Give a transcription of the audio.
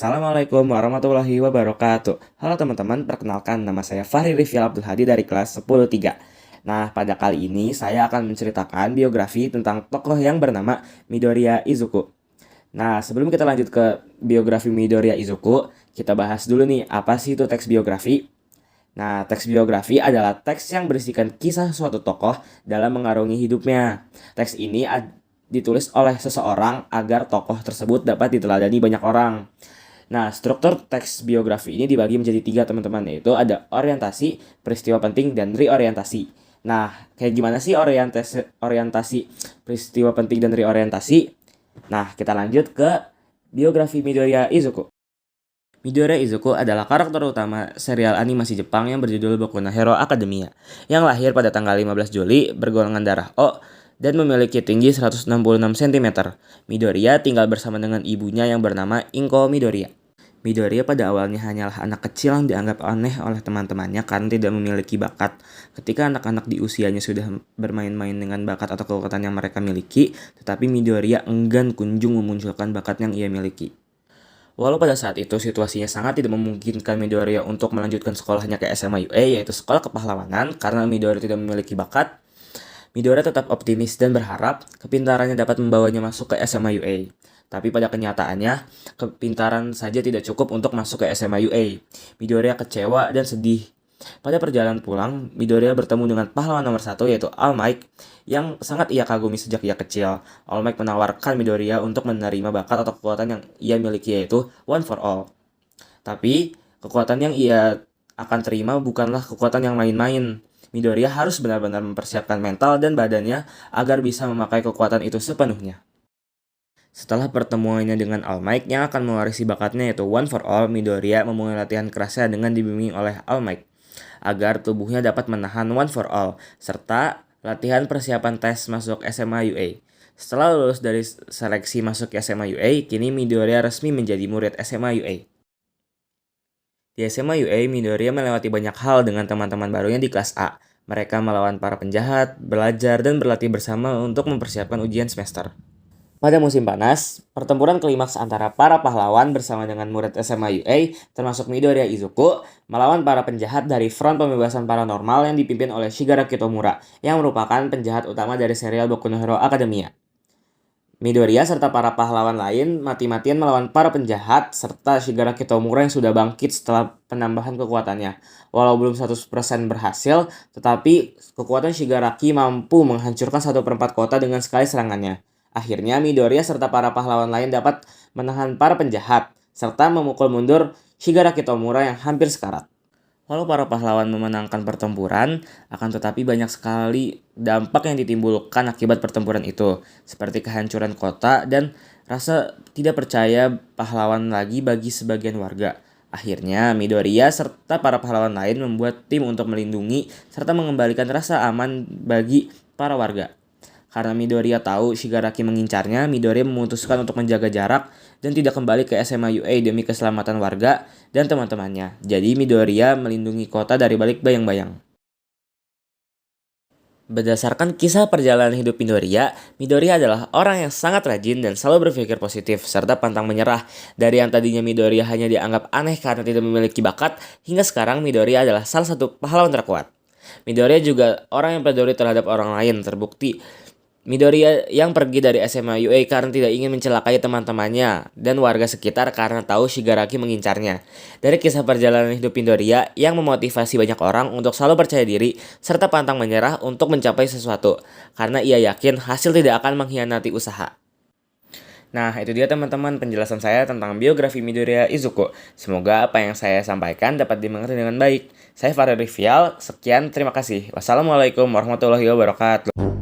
Assalamualaikum warahmatullahi wabarakatuh. Halo teman-teman, perkenalkan nama saya Fahri Rifial Abdul Hadi dari kelas 10-3. Nah, pada kali ini saya akan menceritakan biografi tentang tokoh yang bernama Midoriya Izuku. Nah, sebelum kita lanjut ke biografi Midoriya Izuku, kita bahas dulu nih, apa sih itu teks biografi? Nah, teks biografi adalah teks yang berisikan kisah suatu tokoh dalam mengarungi hidupnya. Teks ini ditulis oleh seseorang agar tokoh tersebut dapat diteladani banyak orang. Nah, struktur teks biografi ini dibagi menjadi 3 teman-teman, yaitu ada orientasi, peristiwa penting, dan reorientasi. Nah, kayak gimana sih orientasi peristiwa penting dan reorientasi? Nah, kita lanjut ke biografi Midoriya Izuku. Midoriya Izuku adalah karakter utama serial animasi Jepang yang berjudul Boku no Hero Academia, yang lahir pada tanggal 15 Juli, bergolongan darah O, dan memiliki tinggi 166 cm. Midoriya tinggal bersama dengan ibunya yang bernama Inko Midoriya. Midoriya pada awalnya hanyalah anak kecil yang dianggap aneh oleh teman-temannya karena tidak memiliki bakat. Ketika anak-anak di usianya sudah bermain-main dengan bakat atau kekuatan yang mereka miliki, tetapi Midoriya enggan kunjung memunculkan bakat yang ia miliki. Walau pada saat itu situasinya sangat tidak memungkinkan Midoriya untuk melanjutkan sekolahnya ke SMA UA, yaitu sekolah kepahlawanan, karena Midoriya tidak memiliki bakat, Midoriya tetap optimis dan berharap kepintarannya dapat membawanya masuk ke SMA UA. Tapi pada kenyataannya, kepintaran saja tidak cukup untuk masuk ke SMA UA. Midoriya kecewa dan sedih. Pada perjalanan pulang, Midoriya bertemu dengan pahlawan nomor 1, yaitu All Might, yang sangat ia kagumi sejak ia kecil. All Might menawarkan Midoriya untuk menerima bakat atau kekuatan yang ia miliki, yaitu One for All. Tapi, kekuatan yang ia akan terima bukanlah kekuatan yang main-main. Midoriya harus benar-benar mempersiapkan mental dan badannya agar bisa memakai kekuatan itu sepenuhnya. Setelah pertemuannya dengan All Might yang akan mewarisi bakatnya yaitu One for All, Midoriya memulai latihan kerasnya dengan dibimbing oleh All Might agar tubuhnya dapat menahan One for All, serta latihan persiapan tes masuk SMA UA. Setelah lulus dari seleksi masuk SMA UA, kini Midoriya resmi menjadi murid SMA UA. Di SMA UA, Midoriya melewati banyak hal dengan teman-teman barunya di kelas A. Mereka melawan para penjahat, belajar, dan berlatih bersama untuk mempersiapkan ujian semester. Pada musim panas, pertempuran klimaks antara para pahlawan bersama dengan murid SMA UA, termasuk Midoriya Izuku, melawan para penjahat dari Front Pembebasan Paranormal yang dipimpin oleh Shigaraki Tomura, yang merupakan penjahat utama dari serial Boku no Hero Academia. Midoriya serta para pahlawan lain mati-matian melawan para penjahat serta Shigaraki Tomura yang sudah bangkit setelah penambahan kekuatannya. Walau belum 100% berhasil, tetapi kekuatan Shigaraki mampu menghancurkan 1/4 kota dengan sekali serangannya. Akhirnya Midoriya serta para pahlawan lain dapat menahan para penjahat serta memukul mundur Shigaraki Tomura yang hampir sekarat. Walau para pahlawan memenangkan pertempuran, akan tetapi banyak sekali dampak yang ditimbulkan akibat pertempuran itu, seperti kehancuran kota dan rasa tidak percaya pahlawan lagi bagi sebagian warga. Akhirnya, Midoriya serta para pahlawan lain membuat tim untuk melindungi serta mengembalikan rasa aman bagi para warga. Karena Midoriya tahu Shigaraki mengincarnya, Midoriya memutuskan untuk menjaga jarak dan tidak kembali ke SMA UA demi keselamatan warga dan teman-temannya. Jadi Midoriya melindungi kota dari balik bayang-bayang. Berdasarkan kisah perjalanan hidup Midoriya, Midoriya adalah orang yang sangat rajin dan selalu berpikir positif serta pantang menyerah. Dari yang tadinya Midoriya hanya dianggap aneh karena tidak memiliki bakat, hingga sekarang Midoriya adalah salah satu pahlawan terkuat. Midoriya juga orang yang peduli terhadap orang lain, terbukti Midoriya yang pergi dari SMA UA karena tidak ingin mencelakai teman-temannya dan warga sekitar karena tahu Shigaraki mengincarnya. Dari kisah perjalanan hidup Midoriya yang memotivasi banyak orang untuk selalu percaya diri serta pantang menyerah untuk mencapai sesuatu, karena ia yakin hasil tidak akan mengkhianati usaha. Nah, itu dia teman-teman penjelasan saya tentang biografi Midoriya Izuku. Semoga apa yang saya sampaikan dapat dimengerti dengan baik. Saya Fahri Rifial, sekian, terima kasih. Wassalamualaikum warahmatullahi wabarakatuh.